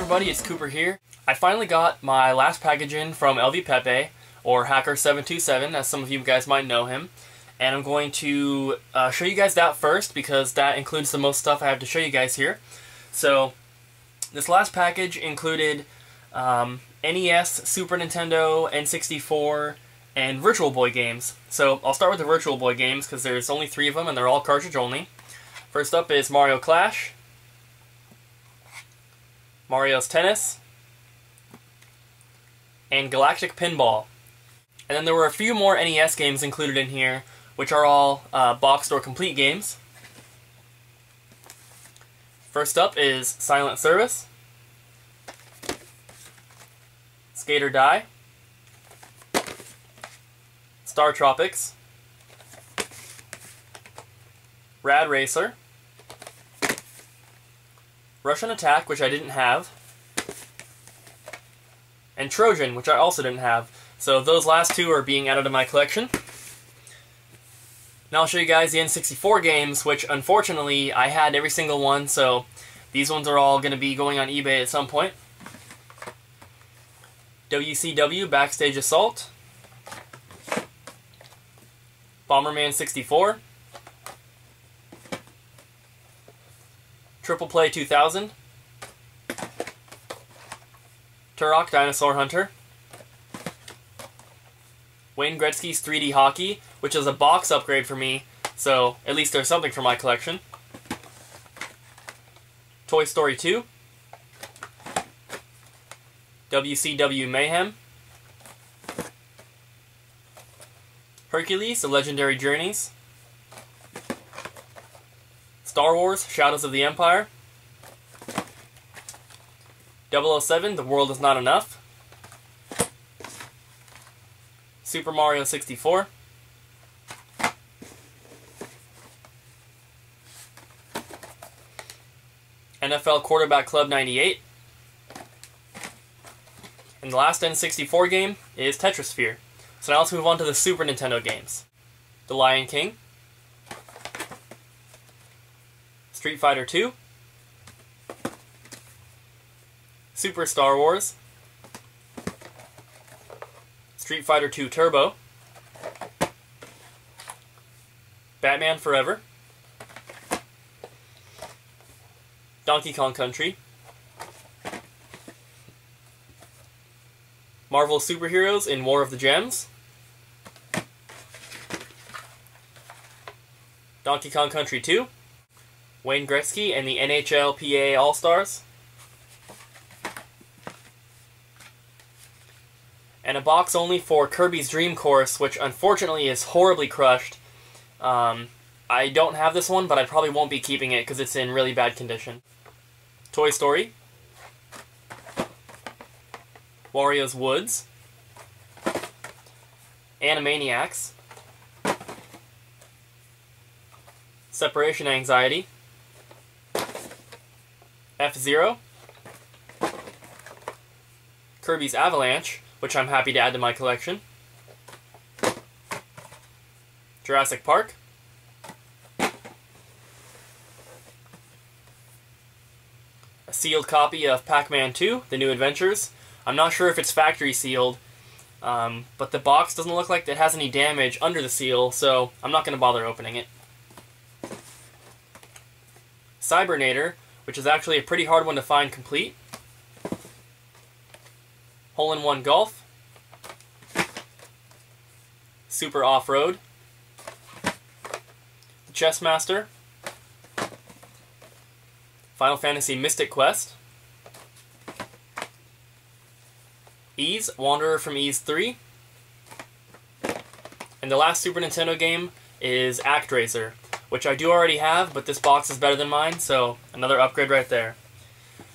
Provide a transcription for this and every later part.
everybody, it's Cooper here. I finally got my last package in from HeroStatueCollector, or Hacker727 as some of you guys might know him. And I'm going to show you guys that first because that includes the most stuff I have to show you guys here. So this last package included NES, Super Nintendo, N64, and Virtual Boy games. So I'll start with the Virtual Boy games because there's only 3 of them and they're all cartridge only. First up is Mario Clash, Mario's Tennis, and Galactic Pinball. And then there were a few more NES games included in here, which are all boxed or complete games. First up is Silent Service, Skate or Die, Star Tropics, Rad Racer, Russian Attack, which I didn't have, and Trojan, which I also didn't have. So those last 2 are being added to my collection. Now I'll show you guys the N64 games, which unfortunately I had every single one, so these ones are all going to be going on eBay at some point. WCW Backstage Assault, Bomberman 64, Triple Play 2000, Turok Dinosaur Hunter, Wayne Gretzky's 3D Hockey, which is a box upgrade for me, so at least there's something for my collection. Toy Story 2, WCW Mayhem, Hercules, The Legendary Journeys, Star Wars, Shadows of the Empire, 007, The World Is Not Enough, Super Mario 64, NFL Quarterback Club 98, and the last N64 game is Tetrisphere. So now let's move on to the Super Nintendo games. The Lion King, Street Fighter 2, Super Star Wars, Street Fighter 2 Turbo, Batman Forever, Donkey Kong Country, Marvel Superheroes in War of the Gems, Donkey Kong Country 2, Wayne Gretzky and the NHLPA All-Stars, and a box only for Kirby's Dream Course, which unfortunately is horribly crushed. I don't have this one, but I probably won't be keeping it because it's in really bad condition. Toy Story, Wario's Woods, Animaniacs, Separation Anxiety, F-Zero, Kirby's Avalanche, which I'm happy to add to my collection, Jurassic Park, a sealed copy of Pac-Man 2, The New Adventures. I'm not sure if it's factory sealed, but the box doesn't look like it has any damage under the seal, so I'm not going to bother opening it. Cybernator, which is actually a pretty hard one to find complete. Hole-in-One Golf, Super Off-Road, The Chess Master, Final Fantasy Mystic Quest, Ys, Wanderer from Ys 3, and the last Super Nintendo game is ActRaiser, which I do already have, but this box is better than mine, so another upgrade right there.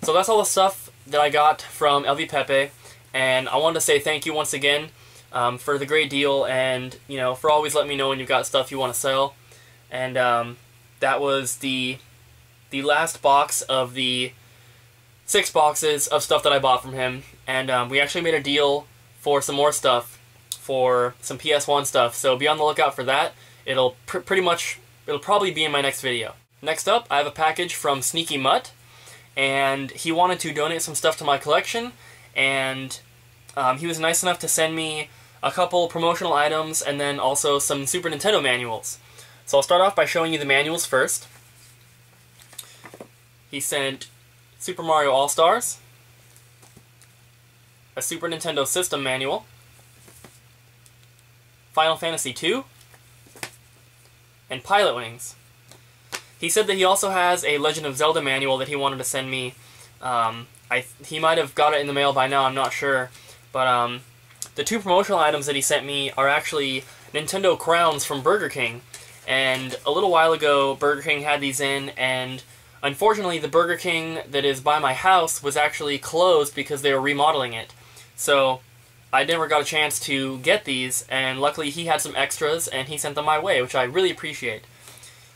So that's all the stuff that I got from HeroStatueCollector, and I wanted to say thank you once again for the great deal, and for always letting me know when you've got stuff you want to sell. And that was the last box of the 6 boxes of stuff that I bought from him, and we actually made a deal for some more stuff, for some PS1 stuff, so be on the lookout for that. It'll probably be in my next video. Next up, I have a package from SneakyMut, and he wanted to donate some stuff to my collection, and he was nice enough to send me a couple promotional items and then also some Super Nintendo manuals. So I'll start off by showing you the manuals first. He sent Super Mario All-Stars, a Super Nintendo System manual, Final Fantasy II, and Pilot Wings. He said that he also has a Legend of Zelda manual that he wanted to send me. He might have got it in the mail by now, I'm not sure. But the two promotional items that he sent me are actually Nintendo crowns from Burger King. And a little while ago, Burger King had these in, and unfortunately the Burger King that is by my house was actually closed because they were remodeling it. So I never got a chance to get these, and luckily he had some extras and he sent them my way, which I really appreciate.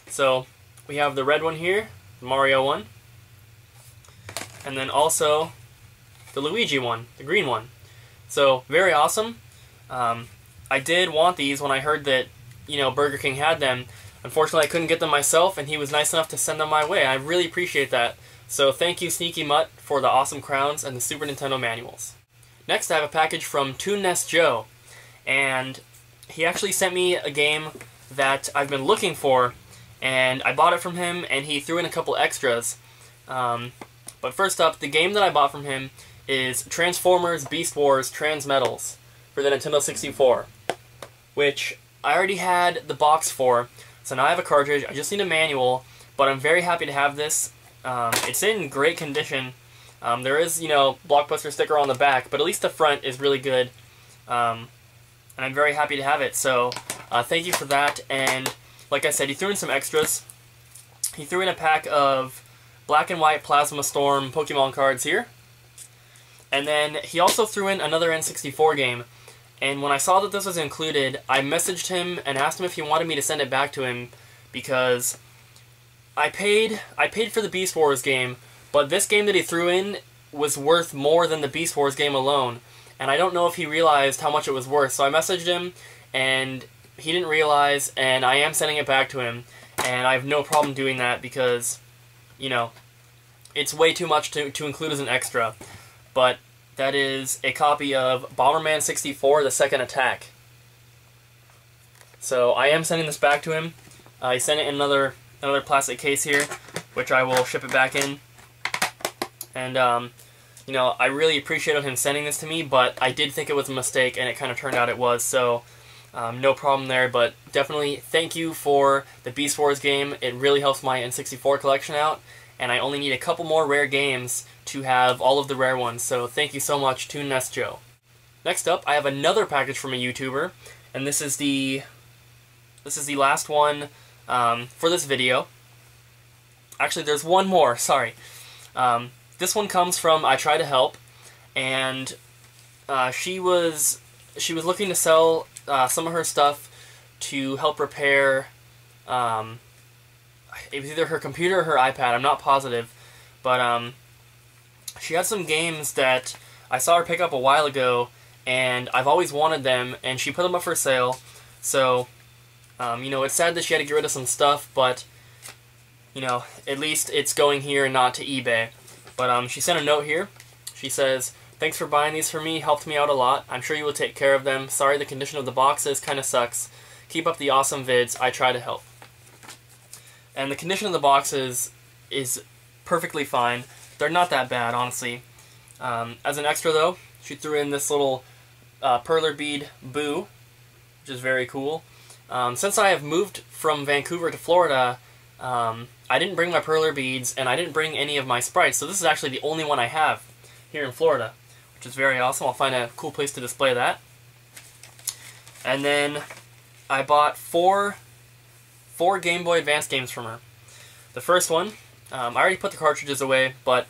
So we have the red one here, the Mario one, and then also the Luigi one, the green one. So very awesome. I did want these when I heard that, you know, Burger King had them. Unfortunately, I couldn't get them myself, and he was nice enough to send them my way. I really appreciate that. So thank you, SneakyMut, for the awesome crowns and the Super Nintendo manuals. Next, I have a package from ToonNessJoe, and he actually sent me a game that I've been looking for, and I bought it from him, and he threw in a couple extras. But first up, the game that I bought from him is Transformers Beast Wars Transmetals for the Nintendo 64, which I already had the box for, so now I have a cartridge. I just need a manual, but I'm very happy to have this. It's in great condition. There is, you know, Blockbuster sticker on the back, but at least the front is really good, and I'm very happy to have it. So thank you for that. And like I said, he threw in some extras. He threw in a pack of black and white Plasma Storm Pokemon cards here. And then he also threw in another N64 game. And when I saw that this was included, I messaged him and asked him if he wanted me to send it back to him, because I paid for the Beast Wars game, but this game that he threw in was worth more than the Beast Wars game alone. And I don't know if he realized how much it was worth. So I messaged him, and he didn't realize, and I am sending it back to him, and I have no problem doing that because, you know, it's way too much to include as an extra. But that is a copy of Bomberman 64, The Second Attack. So I am sending this back to him. He sent it in another plastic case here, which I will ship it back in. And, you know, I really appreciated him sending this to me, but I did think it was a mistake, and it kind of turned out it was, so no problem there. But definitely thank you for the Beast Wars game. It really helps my N64 collection out, and I only need a couple more rare games to have all of the rare ones, so thank you so much, ToonNessJoe. Next up, I have another package from a YouTuber, and this is the last one for this video. Actually, there's one more, sorry. This one comes from ITryToHelpp, and she was looking to sell some of her stuff to help repair, it was either her computer or her iPad, I'm not positive, but she had some games that I saw her pick up a while ago, and I've always wanted them, and she put them up for sale. So, you know, it's sad that she had to get rid of some stuff, but, you know, at least it's going here and not to eBay. But she sent a note here. She says, "Thanks for buying these for me, helped me out a lot. I'm sure you will take care of them. Sorry the condition of the boxes kinda sucks. Keep up the awesome vids, I try to help." And the condition of the boxes is perfectly fine. They're not that bad, honestly. As an extra, though, she threw in this little perler bead Boo, which is very cool. Since I have moved from Vancouver to Florida, I didn't bring my perler beads, and I didn't bring any of my sprites, so this is actually the only one I have here in Florida, which is very awesome. I'll find a cool place to display that. And then I bought four Game Boy Advance games from her. The first one, I already put the cartridges away, but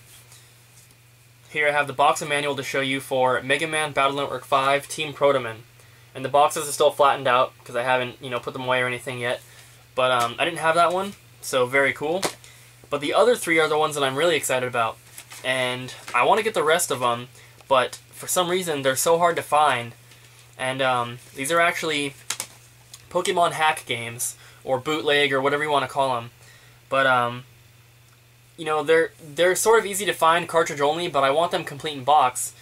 here I have the box and manual to show you for Mega Man Battle Network 5 Team Protoman. And the boxes are still flattened out because I haven't, you know, put them away or anything yet. But I didn't have that one, so very cool. But the other three are the ones that I'm really excited about. And I want to get the rest of them, but for some reason they're so hard to find. And these are actually Pokemon hack games, or bootleg, or whatever you want to call them. But you know, they're sort of easy to find cartridge only, but I want them complete in box.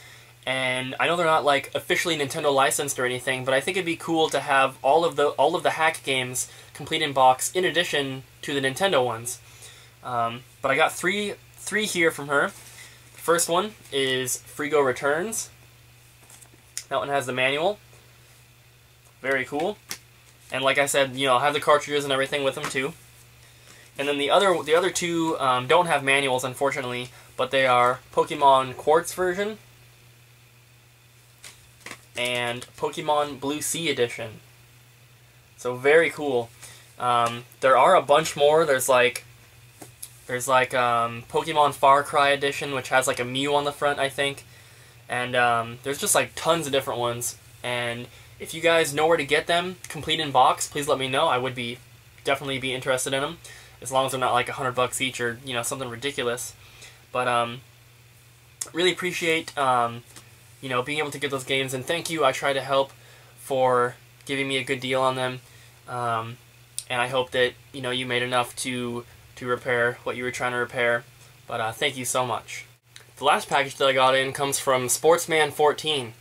And I know they're not like officially Nintendo licensed or anything, but I think it'd be cool to have all of the hack games complete in box in addition to the Nintendo ones. But I got three here from her. The first one is Frigo Returns. That one has the manual. Very cool. And like I said, you know, I'll have the cartridges and everything with them too. And then the other two don't have manuals, unfortunately, but they are Pokemon Quartz version and Pokemon Blue Sea edition. So very cool. There are a bunch more. There's like Pokemon Far Cry edition, which has like a Mew on the front, I think. And there's just like tons of different ones. And if you guys know where to get them complete in box, please let me know. I would definitely be interested in them, as long as they're not like $100 each or, you know, something ridiculous. But really appreciate you know, being able to get those games, and thank you ITryToHelpp for giving me a good deal on them. And I hope that, you know, you made enough to repair what you were trying to repair. But thank you so much. The last package that I got in comes from Sportsman14.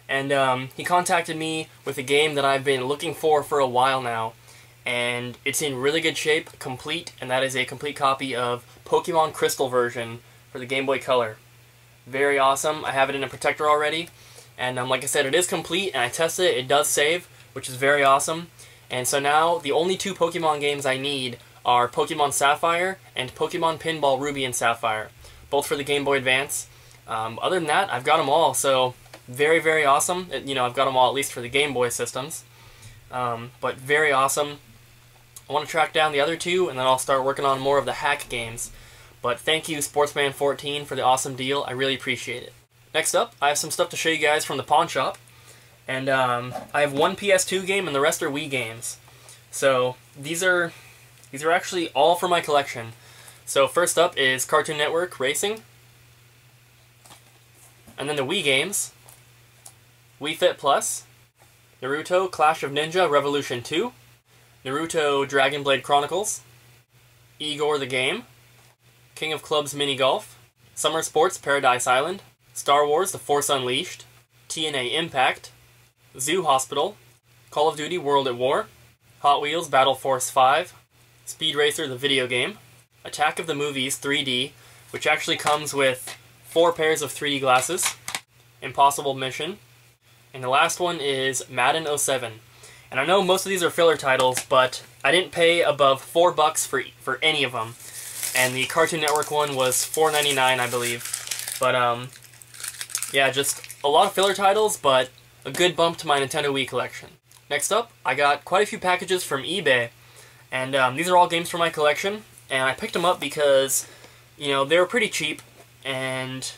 And he contacted me with a game that I've been looking for a while now. And it's in really good shape, complete, and that is a complete copy of Pokemon Crystal version for the Game Boy Color. Very awesome. I have it in a protector already. And like I said, it is complete, and I tested it. It does save, which is very awesome. And so now, the only two Pokemon games I need are Pokemon Sapphire and Pokemon Pinball Ruby and Sapphire, both for the Game Boy Advance. Other than that, I've got them all, so very, very awesome. You know, I've got them all at least for the Game Boy systems. But very awesome. I want to track down the other two, and then I'll start working on more of the hack games. But thank you, Sportsman14, for the awesome deal. I really appreciate it. Next up, I have some stuff to show you guys from the pawn shop. And I have one PS2 game, and the rest are Wii games. So these are actually all for my collection. So first up is Cartoon Network Racing. And then the Wii games. Wii Fit Plus. Naruto Clash of Ninja Revolution 2. Naruto Dragon Blade Chronicles. Igor the Game. King of Clubs Mini Golf. Summer Sports Paradise Island. Star Wars The Force Unleashed. TNA Impact. Zoo Hospital. Call of Duty World at War. Hot Wheels Battle Force 5. Speed Racer the video game. Attack of the Movies 3D, which actually comes with 4 pairs of 3D glasses. Impossible Mission. And the last one is Madden 07. And I know most of these are filler titles, but I didn't pay above $4 for any of them. And the Cartoon Network one was $4.99, I believe. But, yeah, just a lot of filler titles, but a good bump to my Nintendo Wii collection. Next up, I got quite a few packages from eBay. And these are all games from my collection. And I picked them up because, you know, they were pretty cheap. And,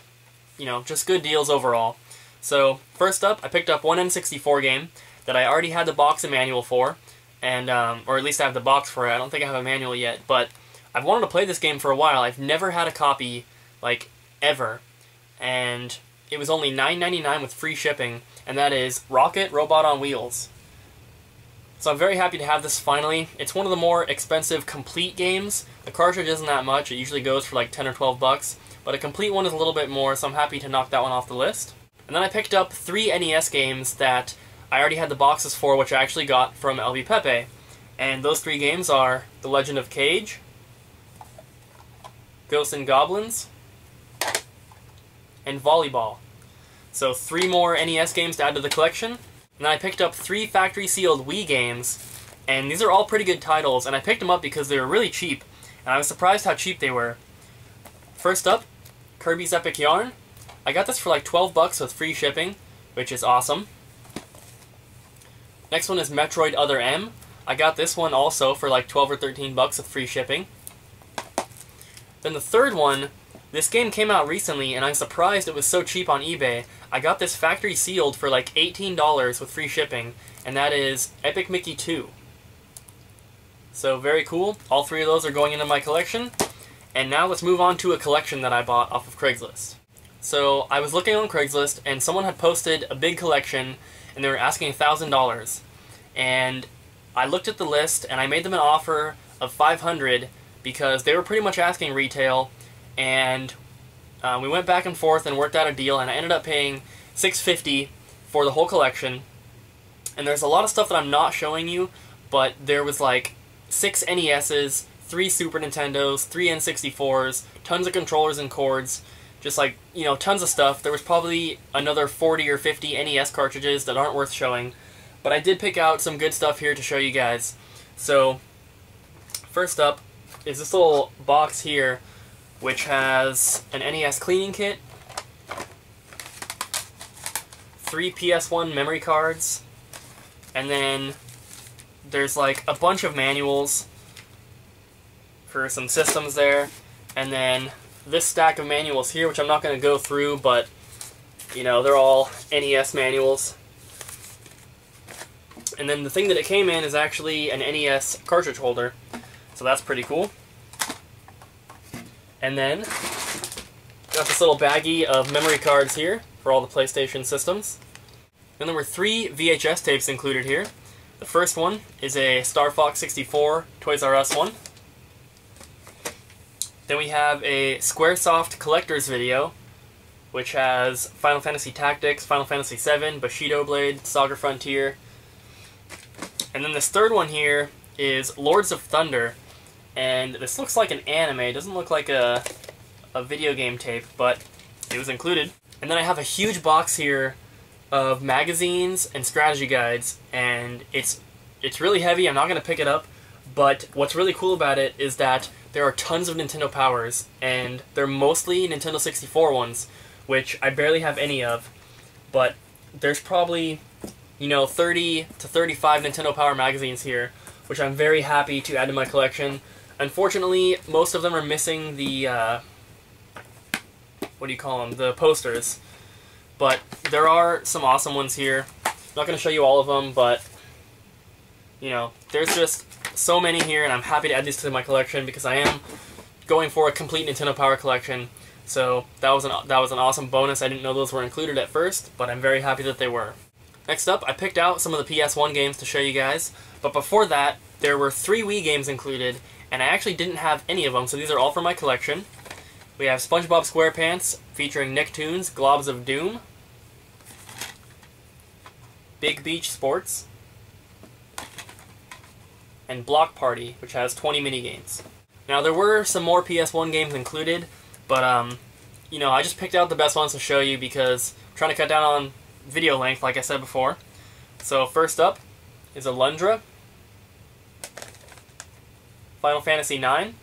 you know, just good deals overall. So, first up, I picked up one N64 game that I already had the box and manual for. And, or at least I have the box for it. I don't think I have a manual yet, but I've wanted to play this game for a while. I've never had a copy, like, ever. And it was only $9.99 with free shipping, and that is Rocket Robot on Wheels. So I'm very happy to have this finally. It's one of the more expensive complete games. The cartridge isn't that much. It usually goes for like 10 or 12 bucks, but a complete one is a little bit more, so I'm happy to knock that one off the list. And then I picked up 3 NES games that I already had the boxes for, which I actually got from HeroStatueCollector. And those 3 games are The Legend of Cage, Ghosts and Goblins, and Volleyball. So 3 more NES games to add to the collection. And then I picked up 3 factory-sealed Wii games, and these are all pretty good titles, and I picked them up because they were really cheap, and I was surprised how cheap they were. First up, Kirby's Epic Yarn. I got this for like 12 bucks with free shipping, which is awesome. Next one is Metroid Other M. I got this one also for like 12 or 13 bucks with free shipping. Then the third one, this game came out recently, and I'm surprised it was so cheap on eBay. I got this factory sealed for like $18 with free shipping, and that is Epic Mickey 2. So very cool. All 3 of those are going into my collection. And now let's move on to a collection that I bought off of Craigslist. So I was looking on Craigslist, and someone had posted a big collection, and they were asking $1,000. And I looked at the list, and I made them an offer of $500 because they were pretty much asking retail, and we went back and forth and worked out a deal, and I ended up paying $650 for the whole collection. And there's a lot of stuff that I'm not showing you, but there was like 6 NESs, 3 Super Nintendos, 3 N64s, tons of controllers and cords, just like, you know, tons of stuff. There was probably another 40 or 50 NES cartridges that aren't worth showing, but I did pick out some good stuff here to show you guys. So, first up is this little box here, which has an NES cleaning kit, 3 PS1 memory cards, and then there's like a bunch of manuals for some systems there, and then this stack of manuals here, which I'm not going to go through, but you know, they're all NES manuals. And then the thing that it came in is actually an NES cartridge holder, so that's pretty cool. And then got this little baggie of memory cards here for all the PlayStation systems. Then there were 3 VHS tapes included here. The first one is a Star Fox 64 Toys R Us one. Then we have a Squaresoft Collector's video, which has Final Fantasy Tactics, Final Fantasy VII, Bushido Blade, Saga Frontier. And then this third one here is Lords of Thunder, and this looks like an anime. It doesn't look like a video game tape, but it was included. And then I have a huge box here of magazines and strategy guides, and it's really heavy. I'm not going to pick it up, but what's really cool about it is that there are tons of Nintendo Powers, and they're mostly Nintendo 64 ones, which I barely have any of, but there's probably, you know, 30 to 35 Nintendo Power magazines here, which I'm very happy to add to my collection. Unfortunately, most of them are missing the, what do you call them, the posters, but there are some awesome ones here. I'm not going to show you all of them, but, you know, there's just so many here, and I'm happy to add these to my collection because I am going for a complete Nintendo Power collection. So that was an awesome bonus. I didn't know those were included at first, but I'm very happy that they were. Next up, I picked out some of the PS1 games to show you guys, but before that, there were 3 Wii games included, and I actually didn't have any of them, so these are all from my collection. We have SpongeBob SquarePants featuring Nicktoons, Globs of Doom, Big Beach Sports, and Block Party, which has 20 minigames. Now, there were some more PS1 games included, but, you know, I just picked out the best ones to show you because I'm trying to cut down on video length, like I said before. So, first up is Alundra, Final Fantasy IX,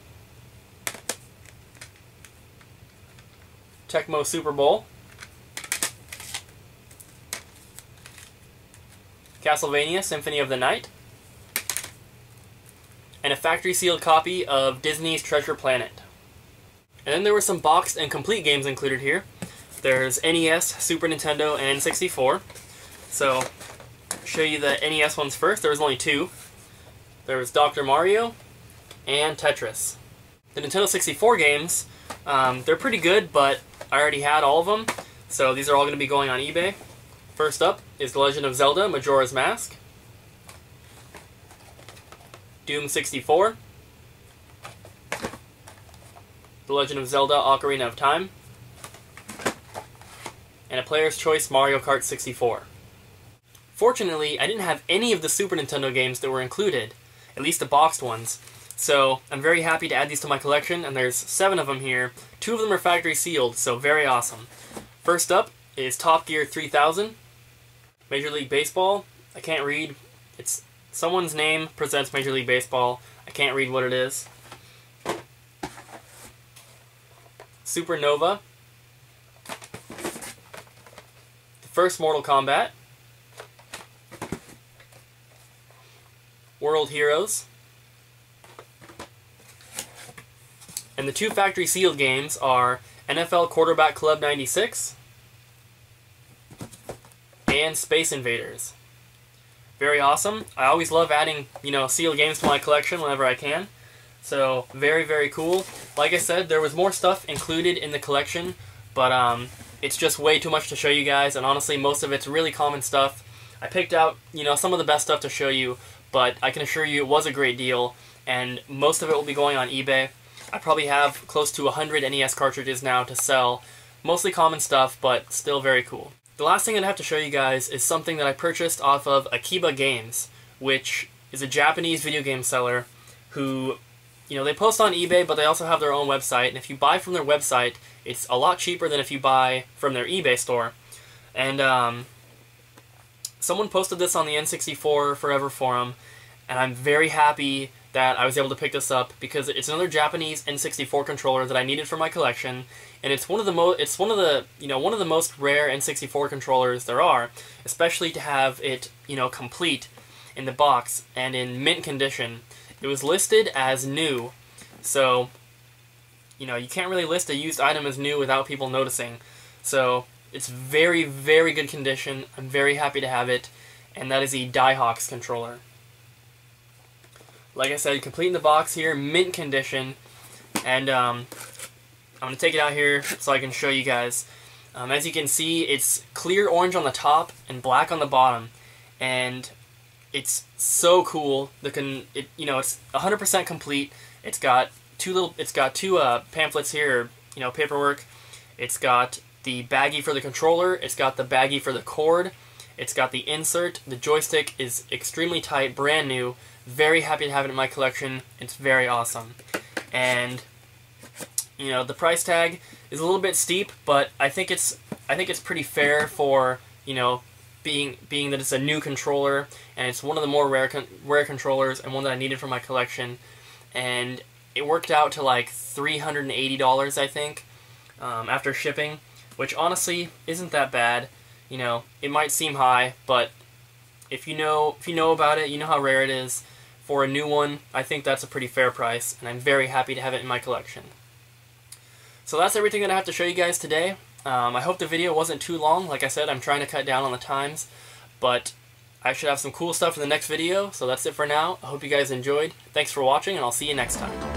Tecmo Super Bowl, Castlevania Symphony of the Night, and a factory-sealed copy of Disney's Treasure Planet. And then there were some boxed and complete games included here. There's NES, Super Nintendo, and N64. So, I'll show you the NES ones first. There was only 2. There was Dr. Mario and Tetris. The Nintendo 64 games, they're pretty good, but I already had all of them, so these are all going to be going on eBay. First up is The Legend of Zelda Majora's Mask, Doom 64, The Legend of Zelda Ocarina of Time, and a Player's Choice Mario Kart 64. Fortunately, I didn't have any of the Super Nintendo games that were included, at least the boxed ones, so I'm very happy to add these to my collection, and there's 7 of them here. 2 of them are factory sealed, so very awesome. First up is Top Gear 3000, Major League Baseball. I can't read. It's someone's name presents Major League Baseball. I can't read what it is. Supernova, the first Mortal Kombat, World Heroes, and the 2 factory sealed games are NFL Quarterback Club 96 and Space Invaders. Very awesome. I always love adding, you know, sealed games to my collection whenever I can. So, very, very cool. Like I said, there was more stuff included in the collection, but it's just way too much to show you guys, and honestly, most of it's really common stuff. I picked out, you know, some of the best stuff to show you, but I can assure you it was a great deal, and most of it will be going on eBay. I probably have close to 100 NES cartridges now to sell. Mostly common stuff, but still very cool. The last thing I have to show you guys is something that I purchased off of Akiba Games, which is a Japanese video game seller who, you know, they post on eBay, but they also have their own website, and if you buy from their website, it's a lot cheaper than if you buy from their eBay store. And someone posted this on the N64 Forever forum, and I'm very happy that I was able to pick this up because it's another Japanese N64 controller that I needed for my collection, and it's one of the most rare N64 controllers there are, especially to have it, you know, complete in the box and in mint condition. It was listed as new, so, you know, you can't really list a used item as new without people noticing. So it's very, very good condition. I'm very happy to have it, and that is a Diehawks controller. Like I said, complete in the box here, mint condition, and I'm going to take it out here so I can show you guys. As you can see, it's clear orange on the top and black on the bottom, and it's so cool. It's 100% complete. It's got two pamphlets here, you know, paperwork. It's got the baggie for the controller. It's got the baggie for the cord. It's got the insert. The joystick is extremely tight, brand new. Very happy to have it in my collection. It's very awesome. And, you know, the price tag is a little bit steep, but I think it's pretty fair for, you know, being that it's a new controller, and it's one of the more rare controllers and one that I needed for my collection. And it worked out to like $380, I think, after shipping, which honestly isn't that bad. You know, it might seem high, but if you know about it, you know how rare it is. For a new one, I think that's a pretty fair price, and I'm very happy to have it in my collection. So that's everything that I have to show you guys today. I hope the video wasn't too long. Like I said, I'm trying to cut down on the times, but I should have some cool stuff in the next video, so that's it for now. I hope you guys enjoyed. Thanks for watching, and I'll see you next time.